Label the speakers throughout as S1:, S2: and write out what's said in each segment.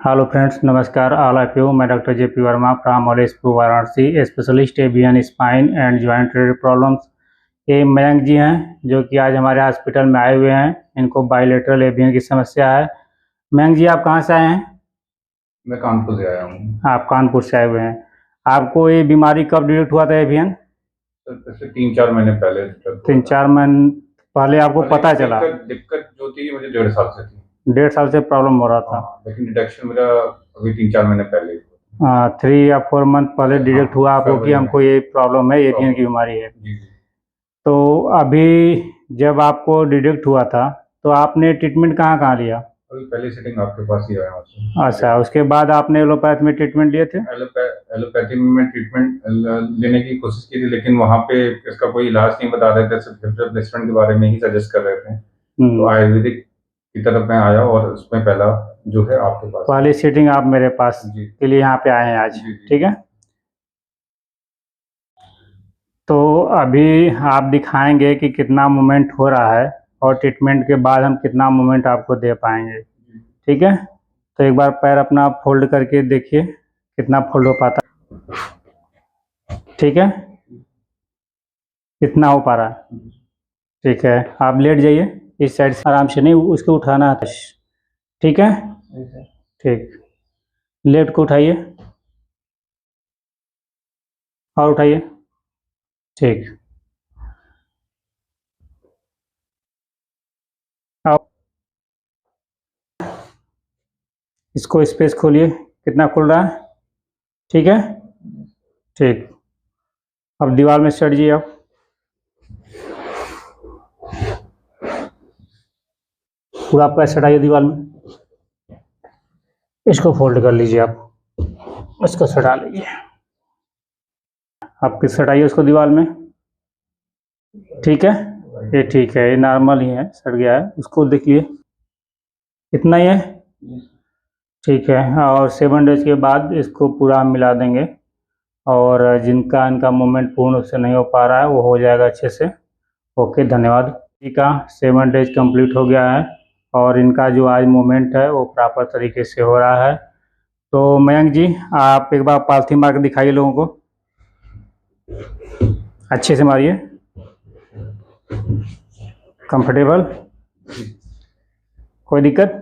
S1: Hello friends, नमस्कार all of you. मैं doctor J P Verma from Olespur Varanasi, specialist avian spine and joint related problems. ये मयंक जी हैं जो कि आज हमारे हॉस्पिटल में आए हुए हैं। इनको बाइलेटरल एवियन की समस्या है। मयंक जी, आप कहाँ से आए हैं?
S2: मैं कानपुर से आया हूँ।
S1: आप कानपुर से आए हुए हैं। आपको ये बीमारी कब डिटेक्ट हुआ था एवियन?
S2: जैसे 3-4 महीने पहले
S1: 3-4 महीने पहले आपको पता चला?
S2: दिक्कत जो थी मुझे 1.5 साल से थी।
S1: 1.5 साल से प्रॉब्लम हो रहा था।
S2: लेकिन डिटेक्शन मेरा अभी 3-4 महीने पहले।
S1: 3 या 4 मंथ पहले डिटेक्ट हुआ आपको कि
S2: फरवरी में।
S1: हमको ये प्रॉब्लम है, एवियन की बीमारी है।
S2: जी।
S1: तो अभी जब आपको डिटेक्ट हुआ था तो आपने ट्रीटमेंट कहाँ कहाँ लिया?
S2: अभी पहली सिटिंग आपके पास ही आया हूँ।
S1: अच्छा, उसके बाद आपने एलोपैथ में ट्रीटमेंट लिए थे?
S2: एलोपैथी में मैं ट्रीटमेंट लेने की कोशिश की थी, लेकिन वहाँ पे इसका कोई इलाज नहीं बता रहे थे, सिर्फ हिप रिप्लेसमेंट के बारे में ही सजेस्ट कर रहे थे। तो आयुर्वेदिक की तरफ मैं आया और उसमें पहला जो है आपके पास
S1: पहली सीटिंग आप मेरे पास के लिए यहाँ पे आए हैं आज। ठीक है, तो अभी आप दिखाएंगे कि कितना मूवमेंट हो रहा है और ट्रीटमेंट के बाद हम कितना मूवमेंट आपको दे पाएंगे। ठीक है, तो एक बार पैर अपना फोल्ड करके देखिए कितना फोल्ड हो पाता है। ठीक है, कितना हो पा रहा है? ठीक है, आप लेट जाइए इस साइड से, आराम से, नहीं उसको उठाना है। ठीक है, ठीक। लेफ्ट को उठाइए और उठाइए। ठीक, अब इसको स्पेस खोलिए, कितना खुल रहा है? ठीक है, ठीक। अब दीवार में सट जाइए आप। पूरा पैर सटाइए दीवार में। इसको फोल्ड कर लीजिए आप, इसको सटा लीजिए। आप किस सटाइए उसको दीवार में। ठीक है, ये ठीक है, ये नॉर्मल ही है, सट गया है। उसको देखिए, इतना ही है। ठीक है, और 7 डेज के बाद इसको पूरा हम मिला देंगे और जिनका इनका मूवमेंट पूर्ण रूप से नहीं हो पा रहा है वो हो जाएगा अच्छे से। ओके, धन्यवाद। ठीक है, 7 डेज कंप्लीट हो गया है और इनका जो आज मूवमेंट है वो प्रॉपर तरीके से हो रहा है। तो मयंक जी, आप एक बार पालथी मार के दिखाइए लोगों को, अच्छे से मारिए। कंफर्टेबल? कोई दिक्कत?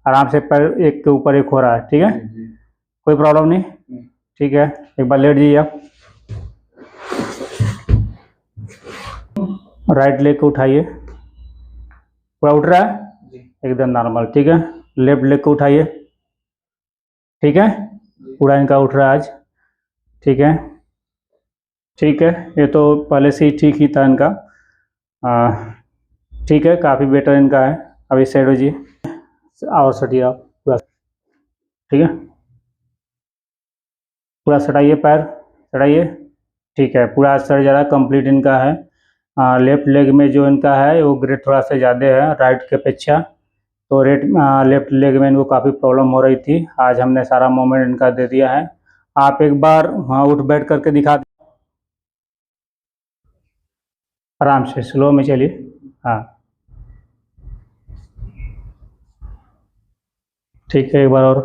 S1: आराम से पैर एक के ऊपर एक हो रहा है। ठीक है, कोई प्रॉब्लम नहीं? ठीक है, एक बार लेट जाइए आप। राइट लेग को उठाइए, पूरा उठ रहा है एकदम नॉर्मल। ठीक है, लेफ्ट लेग को उठाइए। ठीक है, पूरा इनका उठ रहा है आज। ठीक है, ठीक है, ये तो पहले से ही ठीक ही था इनका। ठीक है, काफ़ी बेटर इनका है। अब इस साइड हो जी और सटिए आप पूरा। ठीक है, पूरा सटाइए, पैर सटाइए। ठीक है, पूरा सट जा रहा है, कंप्लीट इनका है। लेफ्ट लेग में जो इनका है वो ग्रेड थोड़ा सा ज़्यादा है राइट के अपेक्षा। तो लेफ्ट लेग में इनको काफ़ी प्रॉब्लम हो रही थी। आज हमने सारा मूवमेंट इनका दे दिया है। आप एक बार वहाँ उठ बैठ करके दिखा दें, आराम से, स्लो में चलिए। हाँ, ठीक है, एक बार और।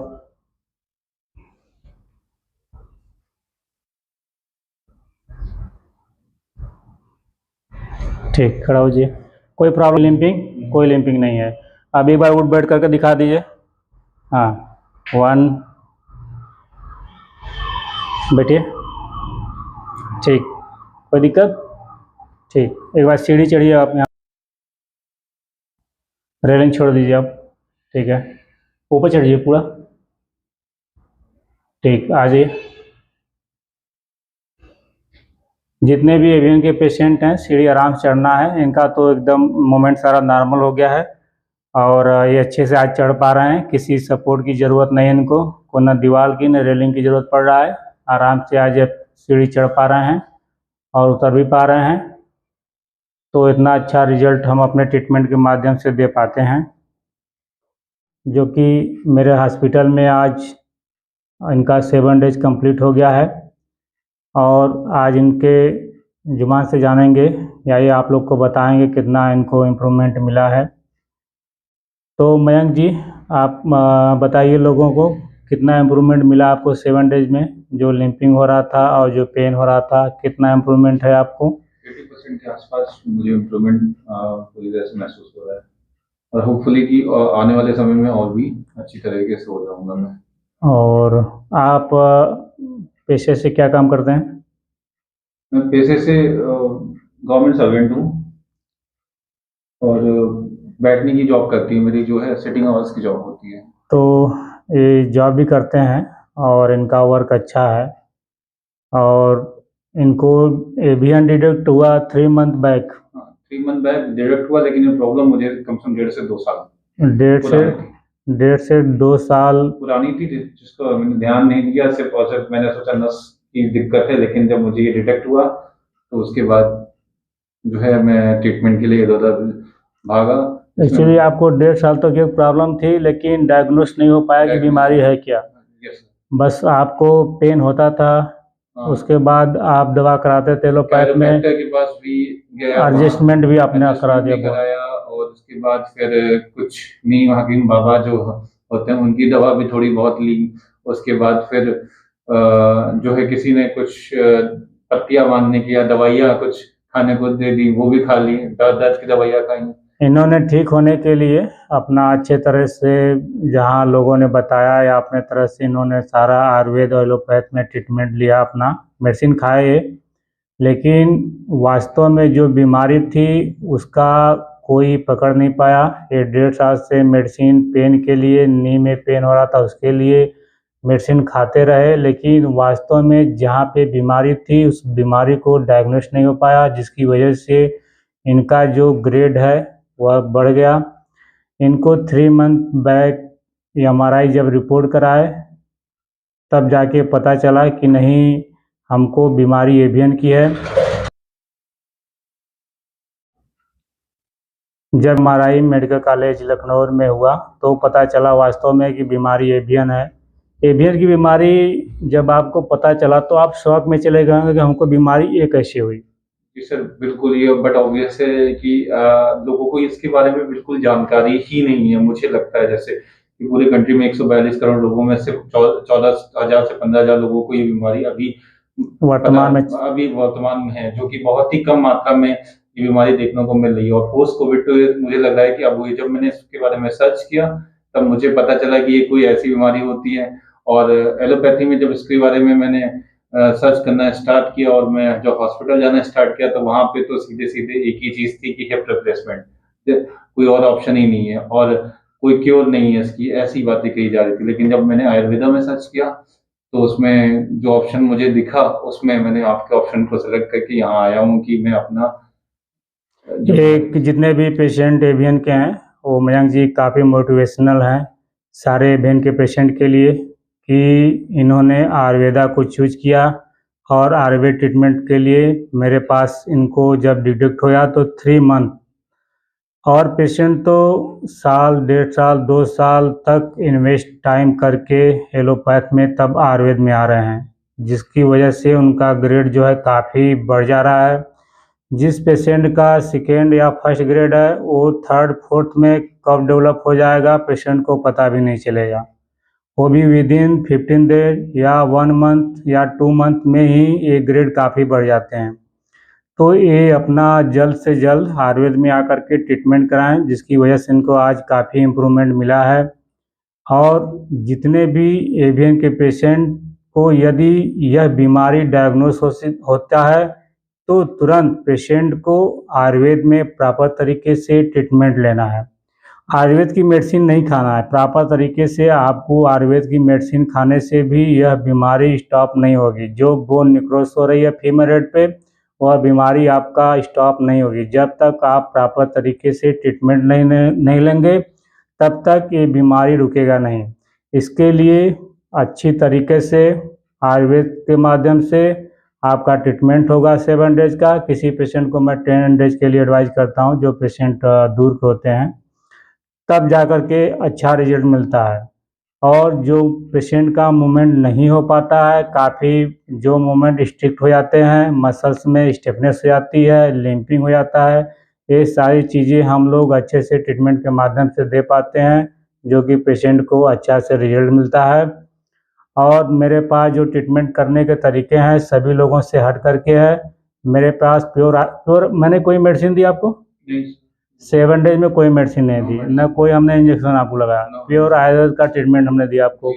S1: ठीक, खड़ा हो जाइए। कोई प्रॉब्लम, लिम्पिंग? कोई लिम्पिंग नहीं है। अब एक बार उठ बैठ करके दिखा दीजिए। हाँ, 1, बैठिए। ठीक, कोई दिक्कत? ठीक, एक बार सीढ़ी चढ़िए आप, यहाँ रेलिंग छोड़ दीजिए आप। ठीक है, ऊपर चढ़िए पूरा। ठीक, आ जाइए। जितने भी एवियन के पेशेंट हैं, सीढ़ी आराम से चढ़ना है। इनका तो एकदम मूवमेंट सारा नॉर्मल हो गया है और ये अच्छे से आज चढ़ पा रहे हैं। किसी सपोर्ट की ज़रूरत नहीं है इनको, को न दीवार की न रेलिंग की ज़रूरत पड़ रहा है। आराम से आज सीढ़ी चढ़ पा रहे हैं और उतर भी पा रहे हैं। तो इतना अच्छा रिजल्ट हम अपने ट्रीटमेंट के माध्यम से दे पाते हैं, जो कि मेरे हॉस्पिटल में आज इनका 7 डेज कंप्लीट हो गया है। और आज इनके जुबान से जानेंगे या ये आप लोग को बताएंगे कितना इनको इम्प्रूवमेंट मिला है। तो मयंक जी, आप बताइए लोगों को कितना इम्प्रूवमेंट मिला आपको 7 डेज में। जो लिम्पिंग हो रहा था और जो पेन हो रहा था, कितना इम्प्रूवमेंट है आपको?
S2: 80% के आसपास मुझे इम्प्रूवमेंट पूरी तरह से महसूस हो रहा है, और होपफुली कि आने वाले समय में और भी अच्छी तरीके से हो जाऊंगा मैं।
S1: और आप पेशे से क्या काम करते हैं?
S2: मैं पेशे से गवर्नमेंट सर्वेंट हूँ, और बैठने की जॉब करती है मेरी, जो है सिटिंग आवर्स की जॉब होती है।
S1: तो ये जॉब भी करते हैं और इनका वर्क अच्छा है, और इनको एवियन डिडक्ट हुआ 3 month back.
S2: 3 month back deduct हुआ, लेकिन ये प्रॉब्लम मुझे कम से कम 1.5 से 2 साल
S1: डेढ़ से
S2: पुरानी थी।
S1: 1.5 से 2 साल
S2: पुरानी थी, जिसको मैंने ध्यान नहीं दिया, सिर्फ और सिर्फ मैंने सोचा नस की दिक्कत है। लेकिन जब मुझे ये डिटेक्ट हुआ, तो उसके बाद जो है मैं ट्रीटमेंट के लिए इधर उधर भागा।
S1: एक्चुअली आपको 1.5 साल तक ये प्रॉब्लम थी, लेकिन डायग्नोस नहीं हो पाया कि बीमारी है क्या।
S2: यस
S1: बस आपको पेन होता था,
S2: सर।
S1: उसके बाद आप दवा कराते थे एलोपैथ में,
S2: कैरोप्रैक्टर के पास भी गया,
S1: एडजस्टमेंट भी आपने करा दिया
S2: भी
S1: बहुत।
S2: कराया, और उसके बाद फिर कुछ नीम हकीम बाबा जो होते हैं उनकी दवा भी थोड़ी बहुत ली। उसके बाद फिर जो है किसी ने कुछ पत्तियां बांधने की या दवाइयाँ कुछ खाने को दे दी, वो भी खा ली, दर्द दर्द की दवाइयाँ खाई।
S1: इन्होंने ठीक होने के लिए अपना अच्छे तरह से, जहाँ लोगों ने बताया या अपने तरह से इन्होंने सारा आयुर्वेद और एलोपैथ में ट्रीटमेंट लिया, अपना मेडिसिन खाए, लेकिन वास्तव में जो बीमारी थी उसका कोई पकड़ नहीं पाया। ये 1.5 साल से मेडिसिन पेन के लिए, नी में पेन हो रहा था उसके लिए मेडिसिन खाते रहे, लेकिन वास्तव में जहाँ पे बीमारी थी उस बीमारी को डायग्नोस नहीं हो पाया, जिसकी वजह से इनका जो ग्रेड है वह बढ़ गया। इनको 3 मंथ बैक MRI जब रिपोर्ट कराए, तब जाके पता चला कि नहीं, हमको बीमारी एवियन की है। जब MRI मेडिकल कॉलेज लखनऊ में हुआ तो पता चला वास्तव में कि बीमारी एवियन है। एवियन की बीमारी जब आपको पता चला तो आप शॉक में चले गए कि हमको बीमारी ये कैसे हुई।
S2: जी सर, बिल्कुल। ये बट ऑब्वियस है कि लोगों को इसके बारे में बिल्कुल जानकारी ही नहीं है। मुझे लगता है जैसे कि पूरी कंट्री में 142 करोड़ लोगों में सिर्फ 14,000 से 15,000 लोगों को ये बीमारी अभी वर्तमान में है, जो कि बहुत ही कम मात्रा में ये बीमारी देखने को मिल रही है। और पोस्ट कोविड तो मुझे लग रहा है कि अब जब मैंने इसके बारे में सर्च किया, तब मुझे पता चला कि ये कोई ऐसी बीमारी होती है। और एलोपैथी में जब इसके बारे में मैंने सर्च करना स्टार्ट किया, और मैं जब हॉस्पिटल जाना स्टार्ट किया, तो वहां पे तो सीधे सीधे एक ही चीज थी कि हिप रिप्लेसमेंट, कोई और ऑप्शन ही नहीं है, और कोई क्योर नहीं है इसकी, ऐसी बातें कही जा रही थी। लेकिन जब मैंने आयुर्वेदा में सर्च किया, तो उसमें जो ऑप्शन मुझे दिखा, उसमें मैंने आपके ऑप्शन को सेलेक्ट करके यहाँ आया हूँ कि मैं अपना
S1: एक जितने भी पेशेंट एवियन के हैं, वो मयंक जी काफ़ी मोटिवेशनल हैं सारे एवियन के पेशेंट के लिए, कि इन्होंने आयुर्वेदा को चूज किया, और आयुर्वेद ट्रीटमेंट के लिए मेरे पास इनको जब डिटेक्ट हुआ तो 3 मंथ, और पेशेंट तो साल, 1.5 साल, 2 साल तक इन्वेस्ट टाइम करके एलोपैथ में तब आयुर्वेद में आ रहे हैं, जिसकी वजह से उनका ग्रेड जो है काफ़ी बढ़ जा रहा है। जिस पेशेंट का सेकेंड या फर्स्ट ग्रेड है, वो थर्ड फोर्थ में कब डेवलप हो जाएगा पेशेंट को पता भी नहीं चलेगा। वो भी विदिन 15 डेज या 1 मंथ या 2 मंथ में ही ये ग्रेड काफ़ी बढ़ जाते हैं। तो ये अपना जल्द से जल्द आयुर्वेद में आकर के ट्रीटमेंट कराएं, जिसकी वजह से इनको आज काफ़ी इम्प्रूवमेंट मिला है। और जितने भी एवियन के पेशेंट को यदि यह बीमारी डायग्नोस होता है, तो तुरंत पेशेंट को आयुर्वेद में प्रॉपर तरीके से ट्रीटमेंट लेना है। आयुर्वेद की मेडिसिन नहीं खाना है, प्रॉपर तरीके से आपको आयुर्वेद की मेडिसिन खाने से भी यह बीमारी स्टॉप नहीं होगी। जो बोन निक्रोस हो रही है फीमर हेड पे, वह बीमारी आपका स्टॉप नहीं होगी। जब तक आप प्रॉपर तरीके से ट्रीटमेंट नहीं लेंगे, तब तक ये बीमारी रुकेगा नहीं। इसके लिए अच्छी तरीके से आयुर्वेद के माध्यम से आपका ट्रीटमेंट होगा 7 डेज का। किसी पेशेंट को मैं 10 डेज के लिए एडवाइज करता हूँ, जो पेशेंट दूर के होते हैं, तब जा कर के अच्छा रिजल्ट मिलता है। और जो पेशेंट का मूवमेंट नहीं हो पाता है, काफ़ी जो मूवमेंट स्ट्रिक्ट हो जाते हैं, मसल्स में स्टिफनेस हो जाती है, लिम्पिंग हो जाता है, ये सारी चीज़ें हम लोग अच्छे से ट्रीटमेंट के माध्यम से दे पाते हैं, जो कि पेशेंट को अच्छा से रिजल्ट मिलता है। और मेरे पास जो ट्रीटमेंट करने के तरीके हैं सभी लोगों से हट करके है। मेरे पास प्योर मैंने कोई मेडिसिन दी आपको? 7 डेज में कोई मेडिसिन नहीं दी, न कोई हमने इंजेक्शन आपको लगाया, प्योर आयुर्वेद का ट्रीटमेंट हमने दिया आपको।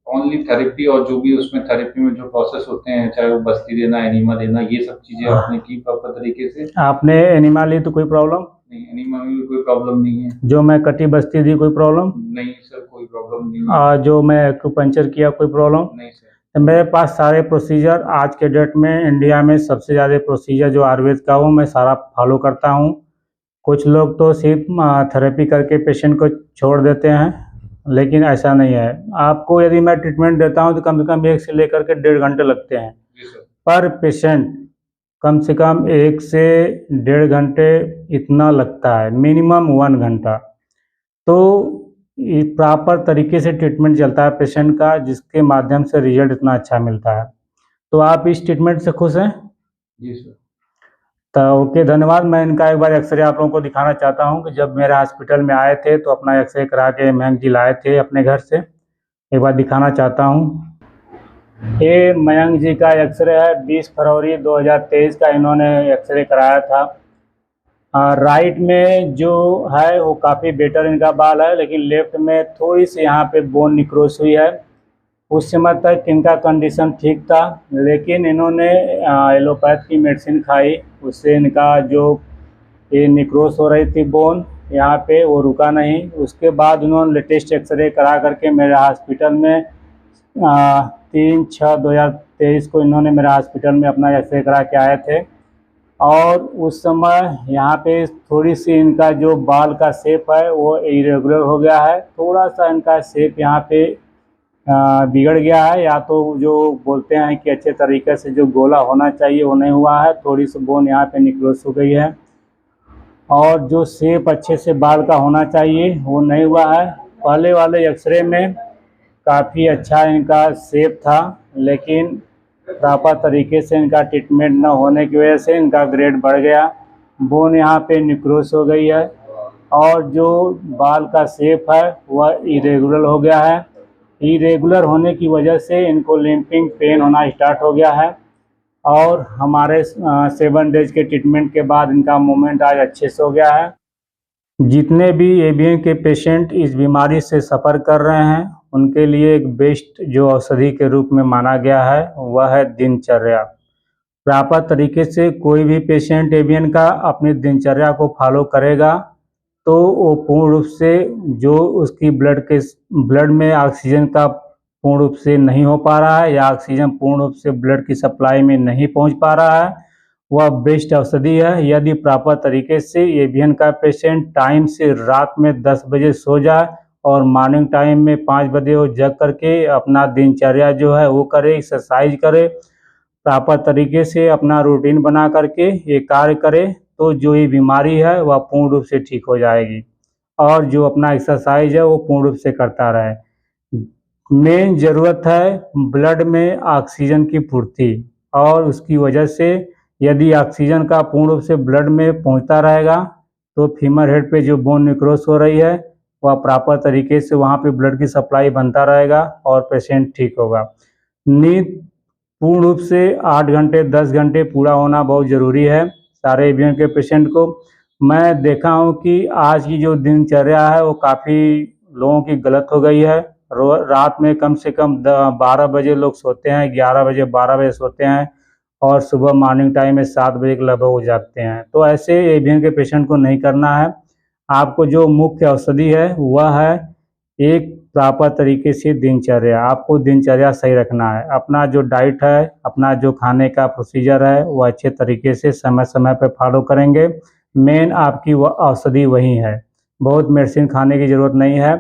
S2: ओनली थेरेपी और जो भी उसमें थेरेपी में जो प्रोसेस होते हैं, चाहे वो बस्ती देना, एनिमा देना, ये सब चीजें आपने की प्रॉपर तरीके से?
S1: आपने एनिमा ली तो कोई प्रॉब्लम
S2: नहीं, एनिमा में भी कोई प्रॉब्लम नहीं है।
S1: जो मैं कटी बस्ती दी कोई प्रॉब्लम
S2: नहीं सर, कोई प्रॉब्लम नहीं है।
S1: जो मैं एक्यूपंक्चर किया कोई प्रॉब्लम
S2: नहीं सर।
S1: तो मेरे पास सारे प्रोसीजर आज के डेट में इंडिया में सबसे ज़्यादा प्रोसीजर जो आयुर्वेद का वो मैं सारा फॉलो करता हूँ। कुछ लोग तो सिर्फ थेरेपी करके पेशेंट को छोड़ देते हैं, लेकिन ऐसा नहीं है। आपको यदि मैं ट्रीटमेंट देता हूँ तो कम से कम 1 से लेकर के 1.5 घंटे लगते हैं पर पेशेंट। कम से कम 1 से 1.5 घंटे इतना लगता है, मिनिमम 1 घंटा। तो ये प्रॉपर तरीके से ट्रीटमेंट चलता है पेशेंट का, जिसके माध्यम से रिजल्ट इतना अच्छा मिलता है। तो आप इस ट्रीटमेंट से खुश हैं?
S2: जी सर।
S1: तो ओके, धन्यवाद। मैं इनका एक बार एक्सरे आप लोगों को दिखाना चाहता हूं कि जब मेरे हॉस्पिटल में आए थे तो अपना एक्सरे करा के मयंक जी लाए थे अपने घर से। एक बार दिखाना चाहता हूं। ये मयंक जी का एक्सरे है, 20 फरवरी 2023 का इन्होंने एक्सरे कराया था। राइट में जो है वो काफ़ी बेटर इनका बाल है, लेकिन लेफ्ट में थोड़ी सी यहाँ पे बोन निक्रोस हुई है। उस समय तक इनका कंडीशन ठीक था, लेकिन इन्होंने एलोपैथ की मेडिसिन खाई, उससे इनका जो ये निक्रोस हो रही थी बोन यहाँ पे वो रुका नहीं। उसके बाद उन्होंने लेटेस्ट एक्सरे करा करके मेरे हॉस्पिटल में 3/6/2023 को इन्होंने मेरे हॉस्पिटल में अपना एक्सरे करा के आए थे। और उस समय यहाँ पे थोड़ी सी इनका जो बाल का शेप है वो इरेगुलर हो गया है, थोड़ा सा इनका शेप यहाँ पे बिगड़ गया है, या तो जो बोलते हैं कि अच्छे तरीके से जो गोला होना चाहिए वो नहीं हुआ है, थोड़ी सी बोन यहाँ पे निक्रोस हो गई है। और जो शेप अच्छे से बाल का होना चाहिए वो नहीं हुआ है। पहले वाले एक्सरे में काफ़ी अच्छा इनका शेप था, लेकिन प्रॉपर तरीके से इनका ट्रीटमेंट न होने की वजह से इनका ग्रेड बढ़ गया, बोन यहाँ पे निक्रोस हो गई है, और जो बाल का शेप है वह इरेगुलर हो गया है। इरेगुलर होने की वजह से इनको लिम्पिंग पेन होना स्टार्ट हो गया है। और हमारे 7 डेज के ट्रीटमेंट के बाद इनका मूवमेंट आज अच्छे से हो गया है। जितने भी एवीएन के पेशेंट इस बीमारी से सफ़र कर रहे हैं उनके लिए एक बेस्ट जो औषधि के रूप में माना गया है वह है दिनचर्या। प्रॉपर तरीके से कोई भी पेशेंट एवीएन का अपनी दिनचर्या को फॉलो करेगा तो वो पूर्ण रूप से जो उसकी ब्लड में ऑक्सीजन का पूर्ण रूप से नहीं हो पा रहा है, या ऑक्सीजन पूर्ण रूप से ब्लड की सप्लाई में नहीं पहुंच पा रहा है, वह बेस्ट औषधि है। यदि प्रॉपर तरीके से एवीएन का पेशेंट टाइम से रात में 10 बजे सो जाए और मॉर्निंग टाइम में 5 बजे वो जग करके अपना दिनचर्या जो है वो करे, एक्सरसाइज करे, प्रॉपर तरीके से अपना रूटीन बना करके ये कार्य करे, तो जो ये बीमारी है वह पूर्ण रूप से ठीक हो जाएगी। और जो अपना एक्सरसाइज है वो पूर्ण रूप से करता रहे। मेन ज़रूरत है ब्लड में ऑक्सीजन की पूर्ति, और उसकी वजह से यदि ऑक्सीजन का पूर्ण रूप से ब्लड में पहुंचता रहेगा तो फीमर हेड पे जो बोन निक्रोस हो रही है वह प्रॉपर तरीके से वहाँ पे ब्लड की सप्लाई बनता रहेगा और पेशेंट ठीक होगा। नींद पूर्ण रूप से 8 घंटे 10 घंटे पूरा होना बहुत ज़रूरी है सारे एवीएन के पेशेंट को। मैं देखा हूँ कि आज की जो दिनचर्या है वो काफ़ी लोगों की गलत हो गई है। रात में कम से कम 12 बजे लोग सोते हैं, 11 बजे 12 बजे सोते हैं, और सुबह मॉर्निंग टाइम में 7 बजे के लगभग हो जाते हैं। तो ऐसे एवीएन के पेशेंट को नहीं करना है। आपको जो मुख्य औषधि है वह है एक प्रॉपर तरीके से दिनचर्या। आपको दिनचर्या सही रखना है, अपना जो डाइट है, अपना जो खाने का प्रोसीजर है वो अच्छे तरीके से समय समय पर फॉलो करेंगे। मेन आपकी वह औषधि वही है, बहुत मेडिसिन खाने की ज़रूरत नहीं है।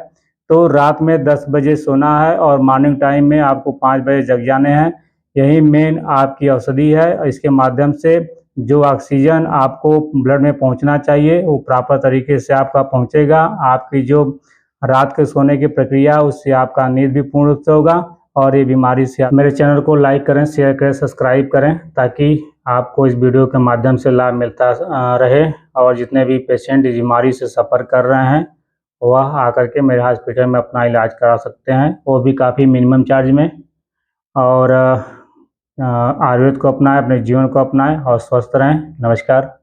S1: तो रात में 10 बजे सोना है और मॉर्निंग टाइम में आपको 5 बजे जग जाने हैं, यही मेन आपकी औषधि है। इसके माध्यम से जो ऑक्सीजन आपको ब्लड में पहुंचना चाहिए वो प्रॉपर तरीके से आपका पहुंचेगा। आपकी जो रात के सोने की प्रक्रिया उससे आपका नींद भी पूर्ण रूप से होगा, और ये बीमारी से आप मेरे चैनल को लाइक करें, शेयर करें, सब्सक्राइब करें, ताकि आपको इस वीडियो के माध्यम से लाभ मिलता रहे और जितने भी पेशेंट इस बीमारी से सफ़र कर रहे हैं वह आकर के मेरे हॉस्पिटल में अपना इलाज करा सकते हैं, वो भी काफ़ी मिनिमम चार्ज में। और आयुर्वेद को अपनाएं, अपने जीवन को अपनाएं और स्वस्थ रहें। नमस्कार।